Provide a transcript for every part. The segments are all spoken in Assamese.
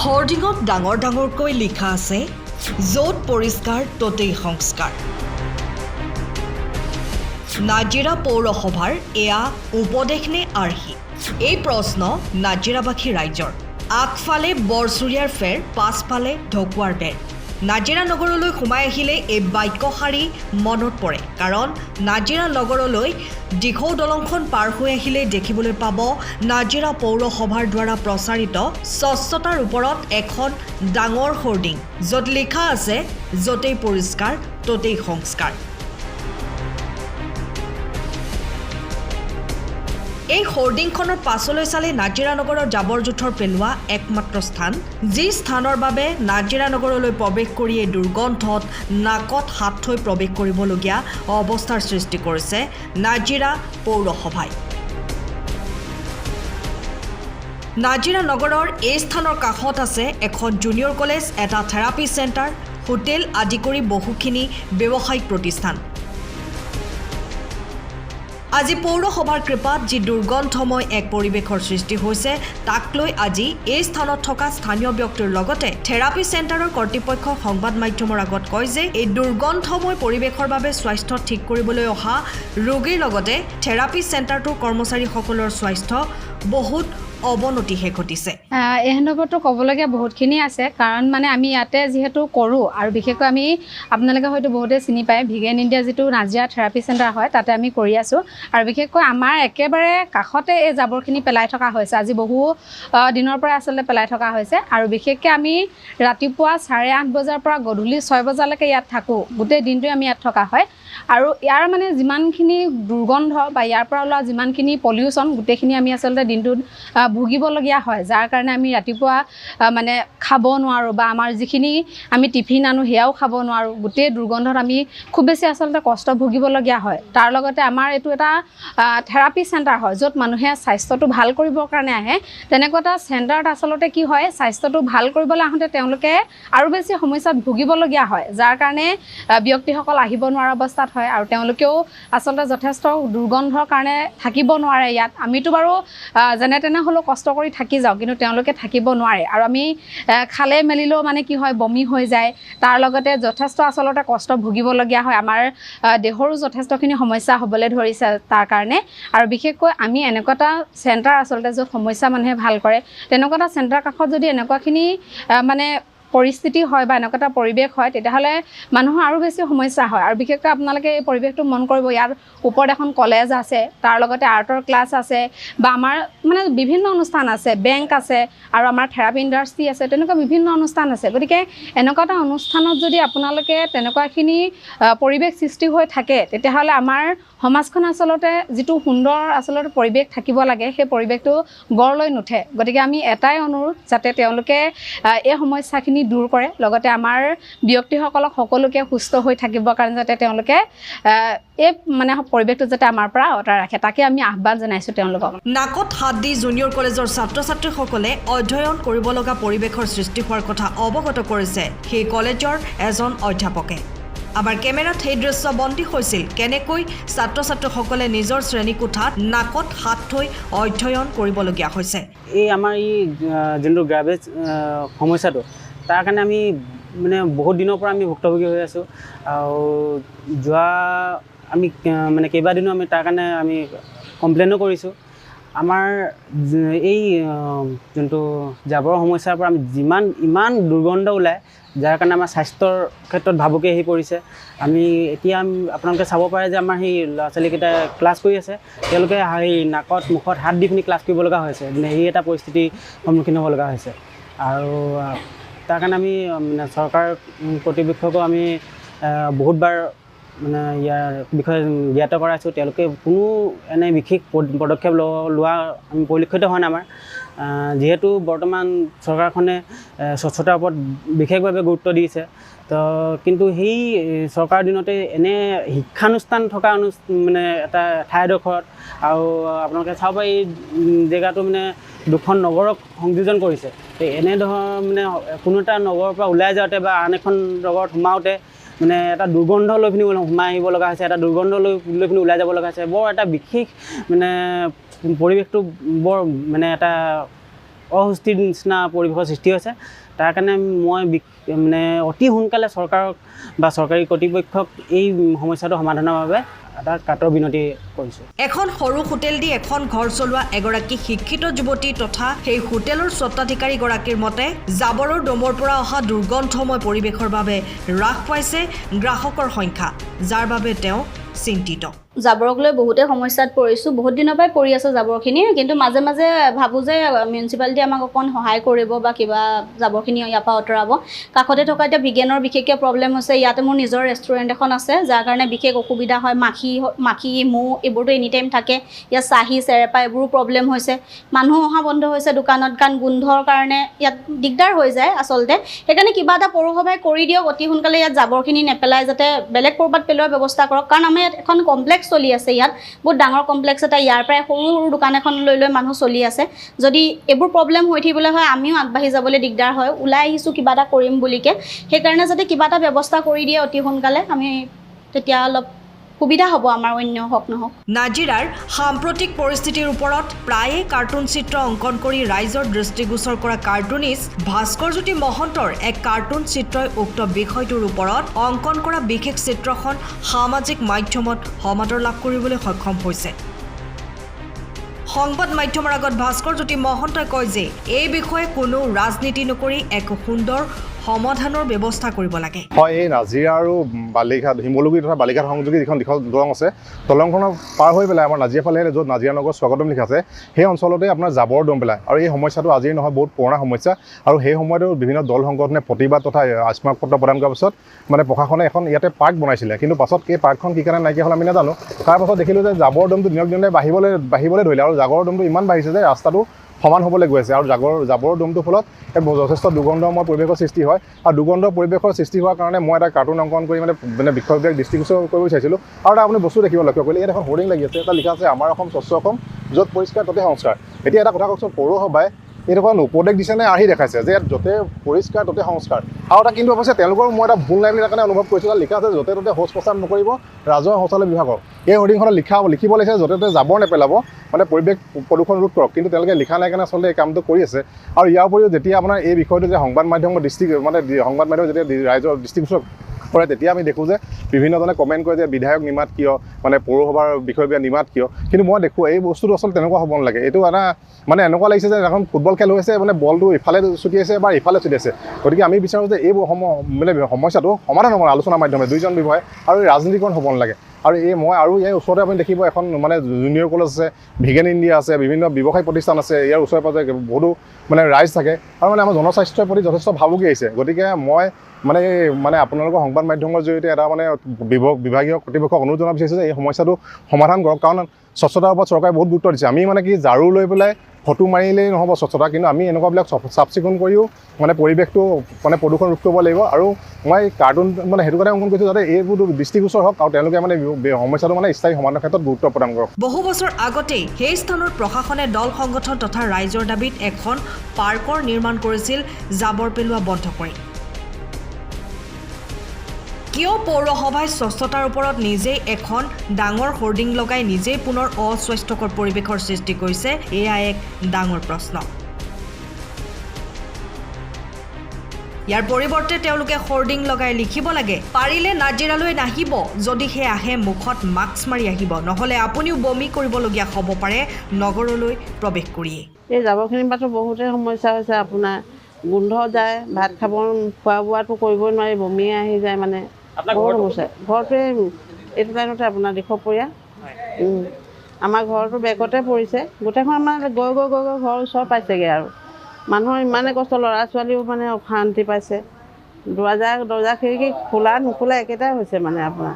হৰ্ডিঙত ডাঙৰ ডাঙৰকৈ লিখা আছে য'ত পৰিষ্কাৰ ততেই সংস্কাৰ। নাজিৰা পৌৰসভাৰ এয়া উপদেশ নে আৰ্হি? এই প্ৰশ্ন নাজিৰাবাসী ৰাইজৰ। আগফালে বৰচুৰীয়াৰ ফেৰ, পাছফালে ঢকুৱাৰ বেৰ। নাজিৰা নগৰলৈ সোমাই আহিলে এই বাক্যশাৰী মনত পৰে, কাৰণ নাজিৰা নগৰলৈ দীঘৌ দলংখন পাৰ হৈ আহিলে দেখিবলৈ পাব নাজিৰা পৌৰসভাৰ দ্বাৰা প্ৰচাৰিত স্বচ্ছতাৰ ওপৰত এখন ডাঙৰ হোৰ্ডিং, য'ত লিখা আছে য'তেই পৰিষ্কাৰ ততেই সংস্কাৰ। এই হোৰ্ডিংখনৰ পাছলৈ চালে নাজিৰা নগৰৰ জাবৰ জোঁথৰ পেলোৱা একমাত্ৰ স্থান, যি স্থানৰ বাবে নাজিৰা নগৰলৈ প্ৰৱেশ কৰিয়ে দুৰ্গন্ধত নাকত হাত থৈ প্ৰৱেশ কৰিবলগীয়া অৱস্থাৰ সৃষ্টি কৰিছে নাজিৰা পৌৰসভাই। নাজিৰা নগৰৰ এই স্থানৰ কাষত আছে এখন জুনিয়ৰ কলেজ, এটা থেৰাপি চেণ্টাৰ, হোটেল আদি কৰি বহুখিনি ব্যৱসায়িক প্ৰতিষ্ঠান। আজি পৌৰসভাৰ কৃপাত যি দুৰ্গন্ধময় এক পৰিৱেশৰ সৃষ্টি হৈছে, তাক লৈ আজি এই স্থানত থকা স্থানীয় ব্যক্তিৰ লগতে থেৰাপি চেণ্টাৰৰ কৰ্তৃপক্ষই সংবাদ মাধ্যমৰ আগত কয় যে এই দুৰ্গন্ধময় পৰিৱেশৰ বাবে স্বাস্থ্য ঠিক কৰিবলৈ অহা ৰোগীৰ লগতে থেৰাপি চেণ্টাৰটোৰ কৰ্মচাৰীসকলৰ স্বাস্থ্য বহুত অৱনতিহে ঘটিছে। এই সন্দৰ্ভতো ক'বলগীয়া বহুতখিনি আছে, কাৰণ মানে আমি ইয়াতে যিহেতু কৰোঁ আৰু বিশেষকৈ আমি আপোনালোকে হয়তো বহুতে চিনি পায় ভিগেন ইণ্ডিয়া যিটো নাজিৰা থেৰাপি চেণ্টাৰ হয়, তাতে আমি কৰি আছোঁ। আৰু বিশেষকৈ আমাৰ একেবাৰে কাষতে এই জাবৰখিনি পেলাই থকা হৈছে, আজি বহু দিনৰ পৰা আচলতে পেলাই থকা হৈছে। আৰু বিশেষকৈ আমি ৰাতিপুৱা 8:30 বজাৰ পৰা গধূলি 6 বজালৈকে ইয়াত থাকোঁ, গোটেই দিনটোৱে আমি ইয়াত থকা হয়। আৰু ইয়াৰ মানে যিমানখিনি দুৰ্গন্ধ বা ইয়াৰ পৰা ওলোৱা যিমানখিনি পলিউশ্যন, গোটেইখিনি আমি আচলতে দিনটোত ভুগিবলগীয়া হয়, যাৰ কাৰণে আমি ৰাতিপুৱা মানে খাব নোৱাৰোঁ বা আমাৰ যিখিনি আমি টিফিন আনো সেয়াও খাব নোৱাৰোঁ। গোটেই দুৰ্গন্ধত আমি খুব বেছি আচলতে কষ্ট ভুগিবলগীয়া হয়। তাৰ লগতে আমাৰ এইটো এটা থেৰাপি চেণ্টাৰ হয়, য'ত মানুহে স্বাস্থ্যটো ভাল কৰিবৰ কাৰণে আহে। তেনেকুৱা এটা চেণ্টাৰত আচলতে কি হয়, স্বাস্থ্যটো ভাল কৰিবলৈ আহোঁতে তেওঁলোকে আৰু বেছি সমস্যাত ভুগিবলগীয়া হয়, যাৰ কাৰণে ব্যক্তিসকল আহিব নোৱাৰা অৱস্থাত হয় আৰু তেওঁলোকেও আচলতে যথেষ্ট দুৰ্গন্ধৰ কাৰণে থাকিব নোৱাৰে ইয়াত। আমিতো বাৰু যেনে তেনে হ'লেও কষ্ট কৰি থাকি যাওঁ, কিন্তু তেওঁলোকে থাকিব নোৱাৰে। আৰু আমি খালে মেলিলেও মানে কি হয়, বমি হৈ যায়। তাৰ লগতে যথেষ্ট আচলতে কষ্ট ভুগিবলগীয়া হয়, আমাৰ দেহৰো যথেষ্টখিনি সমস্যা হ'বলৈ ধৰিছে তাৰ কাৰণে। আৰু বিশেষকৈ আমি এনেকুৱা এটা চেণ্টাৰ আচলতে য'ত সমস্যা মানুহে ভাল কৰে, তেনেকুৱা এটা চেণ্টাৰ কাষত যদি এনেকুৱাখিনি মানে পৰিস্থিতি হয় বা এনেকুৱা এটা পৰিৱেশ হয়, তেতিয়াহ'লে মানুহৰ আৰু বেছি সমস্যা হয়। আৰু বিশেষকৈ আপোনালোকে এই পৰিৱেশটো মন কৰিব, ইয়াৰ ওপৰত এখন কলেজ আছে, তাৰ লগতে আৰ্টৰ ক্লাছ আছে বা আমাৰ মানে বিভিন্ন অনুষ্ঠান আছে, বেংক আছে আৰু আমাৰ থেৰাপি ইণ্ডাষ্ট্ৰি আছে, তেনেকুৱা বিভিন্ন অনুষ্ঠান আছে। গতিকে এনেকুৱা এটা অনুষ্ঠানত যদি আপোনালোকে তেনেকুৱাখিনি পৰিৱেশ সৃষ্টি হৈ থাকে, তেতিয়াহ'লে আমাৰ সমাজখন আচলতে যিটো সুন্দৰ আচলতে পৰিৱেশ থাকিব লাগে, সেই পৰিৱেশটো গঢ় লৈ নুঠে। গতিকে আমি এটাই অনুৰোধ, যাতে তেওঁলোকে এই সমস্যাখিনি দূৰ কৰে, লগতে আমাৰ ব্যক্তিসকলক সকলোকে সুস্থ হৈ থাকিবৰ কাৰণে যাতে তেওঁলোকে এই মানে পৰিৱেশটো যাতে আমাৰ পৰা আঁতৰাই ৰাখে, তাকে আমি আহ্বান জনাইছোঁ তেওঁলোকক। নাকত হাত দি জুনিয়ৰ কলেজৰ ছাত্ৰ ছাত্ৰীসকলে অধ্যয়ন কৰিব লগা পৰিৱেশৰ সৃষ্টি হোৱাৰ কথা অৱগত কৰিছে সেই কলেজৰ এজন অধ্যাপকে। আমাৰ কেমেৰাত সেই দৃশ্য বন্দী হৈছিল, কেনেকৈ ছাত্ৰ ছাত্ৰীসকলে নিজৰ শ্ৰেণীকোঠাত নাকত হাত থৈ অধ্যয়ন কৰিবলগীয়া হৈছে। এই আমাৰ এই যোনটো গ্ৰাবেজ সমস্যাটো, তাৰ কাৰণে আমি মানে বহুত দিনৰ পৰা আমি ভুক্তভোগী হৈ আছোঁ। আৰু যোৱা আমি মানে কেইবাদিনো আমি তাৰ কাৰণে আমি কমপ্লেইনো কৰিছোঁ। আমাৰ এই যোনটো জাবৰৰ সমস্যাৰ পৰা আমি ইমান দুৰ্গন্ধ ওলায়, যাৰ কাৰণে আমাৰ স্বাস্থ্যৰ ক্ষেত্ৰত ভাবুকি আহি পৰিছে। আমি এতিয়া আপোনালোকে চাব পাৰে যে আমাৰ সেই ল'ৰা ছোৱালীকেইটাই ক্লাছ কৰি আছে, তেওঁলোকে সেই নাকত মুখত হাত দি পিনি ক্লাছ কৰিব লগা হৈছে। মানে সেই এটা পৰিস্থিতিৰ সন্মুখীন হ'ব লগা হৈছে। আৰু তাৰ কাৰণে আমি মানে চৰকাৰ কৰ্তৃপক্ষকো আমি বহুতবাৰ মানে ইয়াৰ বিষয়ে জ্ঞাত কৰাইছোঁ। তেওঁলোকে কোনো এনে বিশেষ পদক্ষেপ লোৱা আমি পৰিলক্ষিত হোৱা নাই আমাৰ। যিহেতু বৰ্তমান চৰকাৰখনে স্বচ্ছতাৰ ওপৰত বিশেষভাৱে গুৰুত্ব দিছে, তো কিন্তু সেই চৰকাৰৰ দিনতে এনে শিক্ষানুষ্ঠান থকা মানে এটা ঠাইডোখৰত, আৰু আপোনালোকে চাব পাৰে এই জেগাটো মানে দুখন নগৰক সংযোজন কৰিছে। তো এনেধৰণৰ মানে কোনো এটা নগৰৰ পৰা ওলাই যাওঁতে বা আন এখন নগৰত সোমাওঁতে মানে এটা দুৰ্গন্ধ লৈ পিনি সোমাই আহিব লগা হৈছে, এটা দুৰ্গন্ধ লৈ পিনি ওলাই যাব লগা হৈছে। বৰ এটা বিশেষ মানে পৰিৱেশটো বৰ মানে এটা অসুস্থিৰ নিচিনা পৰিৱেশৰ সৃষ্টি হৈছে। তাৰ কাৰণে মই মানে অতি সোনকালে চৰকাৰক বা চৰকাৰী কৰ্তৃপক্ষক এই সমস্যাটো সমাধানৰ বাবে এটা কাতৰ বিনতি কৰিছোঁ। এখন সৰু হোটেল দি এখন ঘৰ চলোৱা এগৰাকী শিক্ষিত যুৱতী তথা সেই হোটেলৰ স্বত্বাধিকাৰীগৰাকীৰ মতে জাবৰৰ দমৰ পৰা অহা দুৰ্গন্ধময় পৰিৱেশৰ বাবে হ্ৰাস পাইছে গ্ৰাহকৰ সংখ্যা, যাৰ বাবে তেওঁ চিন্তিত। জাবৰক লৈ বহুতে সমস্যাত পৰিছোঁ, বহুত দিনৰ পৰাই পৰি আছে জাবৰখিনি, কিন্তু মাজে মাজে ভাবোঁ যে মিউনিচিপালিটি আমাক অকণ সহায় কৰিব বা কিবা জাবৰখিনি ইয়াৰ পৰা আঁতৰাব। কাষতে থকা এতিয়া ভিগেনৰ বিশেষকৈ প্ৰব্লেম হৈছে। ইয়াতে মোৰ নিজৰ ৰেষ্টুৰেণ্ট এখন আছে, যাৰ কাৰণে বিশেষ অসুবিধা হয়। মাখি মৌ এইবোৰতো এনি টাইম থাকে। ইয়াত চাহী চেৰেপা এইবোৰো প্ৰব্লেম হৈছে। মানুহ অহা বন্ধ হৈছে দোকানত, কাৰণ গোন্ধৰ কাৰণে ইয়াত দিগদাৰ হৈ যায় আচলতে। সেইকাৰণে কিবা এটা পৌৰসভাই কৰি দিয়ক, অতি সোনকালে ইয়াত জাবৰখিনি নেপেলাই যাতে বেলেগ ক'ৰবাত পেলোৱাৰ ব্যৱস্থা কৰক। কাৰণ আমাৰ ইয়াত এখন কমপ্লেক্স চলি আছে, ইয়াত বহুত ডাঙৰ কমপ্লেক্স এটা, ইয়াৰ পৰাই সৰু সৰু দোকান এখন লৈ মানুহ চলি আছে। যদি এইবোৰ প্ৰব্লেম হৈ থাকিবলৈ হয়, আমিও আগবাঢ়ি যাবলৈ দিগদাৰ হয়। ওলাই আহিছোঁ কিবা এটা কৰিম বুলিকে, সেইকাৰণে যাতে কিবা এটা ব্যৱস্থা কৰি দিয়ে অতি সোনকালে, আমি তেতিয়া অলপ সুবিধা হ'ব আমাৰ, অন্য হওক নহওক। নাজিৰাৰ সাম্প্ৰতিক পৰিস্থিতিৰ ওপৰত প্ৰায়ে কাৰ্টুন চিত্ৰ অংকন কৰি ৰাইজৰ দৃষ্টিগোচৰ কৰা কাৰ্টুনিষ্ট ভাস্কৰজ্যোতি মহন্তৰ এক কাৰ্টুন চিত্ৰই উক্ত বিষয়টোৰ ওপৰত অংকন কৰা বিশেষ চিত্ৰখন সামাজিক মাধ্যমত সমাদৰ লাভ কৰিবলৈ সক্ষম হৈছে। সংবাদ মাধ্যমৰ আগত ভাস্কৰজ্যোতি মহন্তই কয় যে এই বিষয়ে কোনো ৰাজনীতি নকৰি এক সুন্দৰ সমাধানৰ ব্যৱস্থা কৰিব লাগে। হয়, এই নাজিৰা আৰু বালিঘাট, শিমলুগুৰি তথা বালিঘাট সংযোগী যিখন দলং আছে, দলংখনৰ পাৰ হৈ পেলাই আমাৰ নাজিৰা ফালে য'ত নাজিৰা নগৰ স্বাগতম লিখা আছে, সেই অঞ্চলতে আপোনাৰ জাবৰ দম পেলায়। আৰু এই সমস্যাটো আজিৰ নহয়, বহুত পুৰণা সমস্যা। আৰু সেই সময়তো বিভিন্ন দল সংগঠনে প্ৰতিবাদ তথা স্মাৰকপত্ৰ প্ৰদান কৰাৰ পিছত মানে প্ৰশাসনে এখন ইয়াতে পাৰ্ক বনাইছিলে, কিন্তু পাছত এই পাৰ্কখন কি কাৰণে নাইকিয়া হ'ল আমি নাজানো। তাৰপাছত দেখিলোঁ যে জাবৰ দমটো দিনক দিনে বাঢ়িবলৈ ধৰিলে, আৰু জাবৰ দমটো ইমান বাঢ়িছে যে ৰাস্তাটো সমান হ'বলৈ গৈ আছে। আৰু জাবৰৰ দমটোৰ ফলত যথেষ্ট দুৰ্গন্ধময় পৰিৱেশৰ সৃষ্টি হয়। আৰু দুৰ্গন্ধ পৰিৱেশৰ সৃষ্টি হোৱাৰ কাৰণে মই এটা কাৰ্টুন অংকন কৰি মানে বিষয়বিলাক দৃষ্টিগোচৰ কৰিব বিচাৰিছিলোঁ। আৰু এটা আপুনি বস্তু দেখিব লক্ষ্য কৰিলে, ইয়াত এখন হোৰ্ডিং লাগি আছে, এটা লিখা আছে আমাৰ অসম স্বচ্ছ অসম, য'ত পৰিষ্কাৰ ততে সংস্কাৰ। এতিয়া এটা কথা কওকচোন, পৌৰসভাই এইটো উপদেশ দিছে নে আৰ্হি দেখাইছে যে ইয়াত য'তে পৰিষ্কাৰ ততে সংস্কাৰ? আৰু এটা কিন্তু অৱশ্যে তেওঁলোকৰ মই এটা ভুল নাই বুলি কাৰণে অনুভৱ কৰিছোঁ। লিখা আছে য'তে ত'তে শৌচ প্ৰস্ৰাৱ নকৰিব ৰাজহুৱা শৌচালয় বিভাগক। এই হোৰ্ডিংখনত লিখিব লাগিছে য'তে ত'তে জাবৰ নেপেলাব, মানে পৰিৱেশ প্ৰদূষণ ৰোধ কৰক, কিন্তু তেওঁলোকে লিখা নাই কাৰণে আচলতে এই কামটো কৰি আছে। আৰু ইয়াৰ উপৰিও যেতিয়া আপোনাৰ এই বিষয়টো যে সংবাদ মাধ্যমৰ যেতিয়া ৰাইজৰ দৃষ্টিগোচৰ কৰে, তেতিয়া আমি দেখোঁ যে বিভিন্নজনে কমেণ্ট কৰে যে বিধায়ক নিমাত কিয়, মানে পৌৰসভাৰ বিষয়বিলাক নিমাত কিয়। কিন্তু মই দেখোঁ এই বস্তুটো আচলতে তেনেকুৱা হ'ব নালাগে। এইটো এটা মানে এনেকুৱা লাগিছে যে এখন ফুটবল খেল হৈ আছে, মানে বলটো ইফালে ছুটিয়াইছে বা ইফালে ছুটিয়াইছে। গতিকে আমি বিচাৰোঁ যে এই সমস্যাটো সমাধান হ'ব আলোচনাৰ মাধ্যমে, দুইজন বিষয়, আৰু ৰাজনীতিকৰণ হ'ব নালাগে। আৰু ইয়াৰ ওচৰতে আপুনি দেখিব এখন মানে জুনিয়ৰ কলেজ আছে, ভিগেন ইণ্ডিয়া আছে, বিভিন্ন ব্যৱসায়িক প্ৰতিষ্ঠান আছে, ইয়াৰ ওচৰে পাজৰে বহুতো মানে ৰাইজ থাকে, আৰু মানে আমাৰ জনস্বাস্থ্যৰ প্ৰতি যথেষ্ট ভাবুকি আহিছে। গতিকে মই মানে আপোনালোকৰ সংবাদ মাধ্যমৰ জৰিয়তে এটা মানে বিভাগীয় কৰ্তৃপক্ষক অনুৰোধ জনাব বিচাৰিছোঁ যে এই সমস্যাটো সমাধান কৰক। কাৰণ স্বচ্ছতাৰ ওপৰত চৰকাৰে বহুত গুৰুত্ব দিছে। আমি মানে কি ঝাৰু লৈ পেলাই ফটো মাৰিলেই নহ'ব স্বচ্ছতা, কিন্তু আমি এনেকুৱাবিলাক চাফ চিকুণ কৰিও মানে পৰিৱেশটো মানে প্ৰদূষণ ৰোধ কৰিব লাগিব। আৰু মই কাৰ্টুন মানে সেইটো কাৰণে অংকন কৰিছোঁ যাতে এইবোৰ দৃষ্টিগোচৰ হওক, আৰু তেওঁলোকে মানে সমস্যাটো মানে স্থায়ী সমাধানৰ ক্ষেত্ৰত গুৰুত্ব প্ৰদান কৰক। বহু বছৰ আগতেই সেই স্থানৰ প্ৰশাসনে দল সংগঠন তথা ৰাইজৰ দাবীত এখন পাৰ্কৰ নিৰ্মাণ কৰিছিল জাবৰ পেলোৱা বন্ধ কৰি। কিয় পৌৰসভাই স্বচ্ছতাৰ ওপৰত নিজেই এখন ডাঙৰ হোৰ্ডিং লগাই নিজেই পুনৰ অস্বাস্থ্যকৰ পৰিৱেশৰ সৃষ্টি কৰিছে, এয়া এক ডাঙৰ প্ৰশ্ন। ইয়াৰ পৰিৱৰ্তে তেওঁলোকে হোৰ্ডিং লগাই লিখিব লাগে, পাৰিলে নাজিৰালৈ নাহিব, যদিহে আহে মুখত মাস্ক মাৰি আহিব, নহ'লে আপুনিও বমি কৰিবলগীয়া হ'ব পাৰে নগৰলৈ প্ৰৱেশ কৰিয়ে। এই জাবৰখিনিৰ পৰাতো বহুতে সমস্যা হৈছে। আপোনাৰ গোন্ধ যায়, ভাত খোৱা বোৱাটো কৰিবই নোৱাৰি, বমি আহি যায়, মানে বহুত সমস্যা। ঘৰটোৱে এইটো লাইনতে আপোনাৰ দিশপৰীয়া, আমাৰ ঘৰটো বেকতে পৰিছে, গোটেইখন আমাৰ গৈ ঘৰৰ ওচৰ পাইছেগৈ। আৰু মানুহৰ ইমানে কষ্ট, ল'ৰা ছোৱালীও মানে অশান্তি পাইছে। দৰ্জা খিৰিকী খোলা নোখোলা একেটাই হৈছে, মানে আপোনাৰ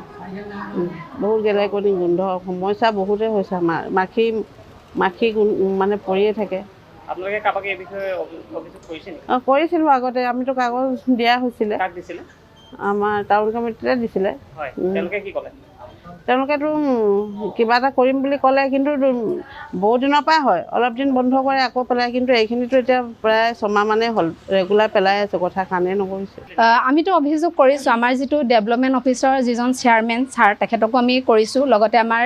বহুত গেলেকনি গোন্ধ সমস্যা বহুতেই হৈছে। আমাৰ মাখি মানে পৰিয়ে থাকে। আপোনালোকে কাবাক এই বিষয়ে অভিযোগ কৰিছে নেকি? কৰিছিলোঁ আগতে, আমিতো কাগজ দিয়া হৈছিলে। কাক দিছিলে? আমাৰ টাউন কমিটিতে দিছিলে। তেওঁলোকে কি ক'লে? তেওঁলোকেতো কিবা এটা কৰিম বুলি ক'লে কিন্তু বহুত দিনৰ পৰাই হয়, অলপ দিন বন্ধ কৰে আকৌ পেলায়, কিন্তু এইখিনিতো এতিয়া প্ৰায় 6 মাহ মানেই হ'ল ৰেগুলাৰ পেলাই আছে, কথা কাণেই নকৰিছে। আমিতো অভিযোগ কৰিছোঁ, আমাৰ যিটো ডেভেলপমেণ্ট অফিচৰ যিজন চেয়াৰমেন ছাৰ তেখেতকো আমি কৰিছোঁ, লগতে আমাৰ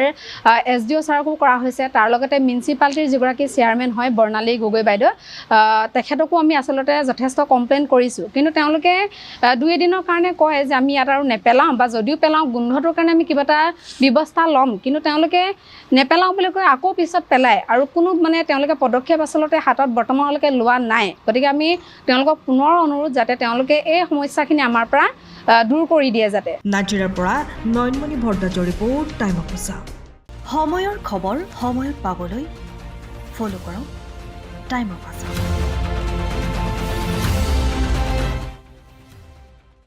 SDO ছাৰকো কৰা হৈছে, তাৰ লগতে মিউনিচিপালিটিৰ যিগৰাকী চেয়াৰমেন হয় বৰ্ণালী গগৈ বাইদেউ, তেখেতকো আমি আচলতে যথেষ্ট কমপ্লেইন কৰিছোঁ, কিন্তু তেওঁলোকে 2 এদিনৰ কাৰণে কয় যে আমি ইয়াত আৰু নেপেলাওঁ, বা যদিও পেলাওঁ গোন্ধটোৰ কাৰণে আমি কিবা এটা ব্যৱস্থা ল'ম, কিন্তু তেওঁলোকে নেপেলাওঁ বুলি কৈ আকৌ পিছত পেলায়, আৰু কোনো মানে তেওঁলোকে পদক্ষেপ আচলতে হাতত বৰ্তমানলৈকে লোৱা নাই। গতিকে আমি তেওঁলোকক পুনৰ অনুৰোধ যাতে তেওঁলোকে এই সমস্যাখিনি আমাৰ পৰা দূৰ কৰি দিয়ে যাতে। নাজিৰাৰ পৰা নয়নমণি ভৰদ্বাজৰ ৰিপৰ্ট, টাইম অফ ইণ্ডিয়া। সময়ৰ খবৰ সময়ত পাবলৈ ফ'ল' কৰক টাইম অফ ইণ্ডিয়া।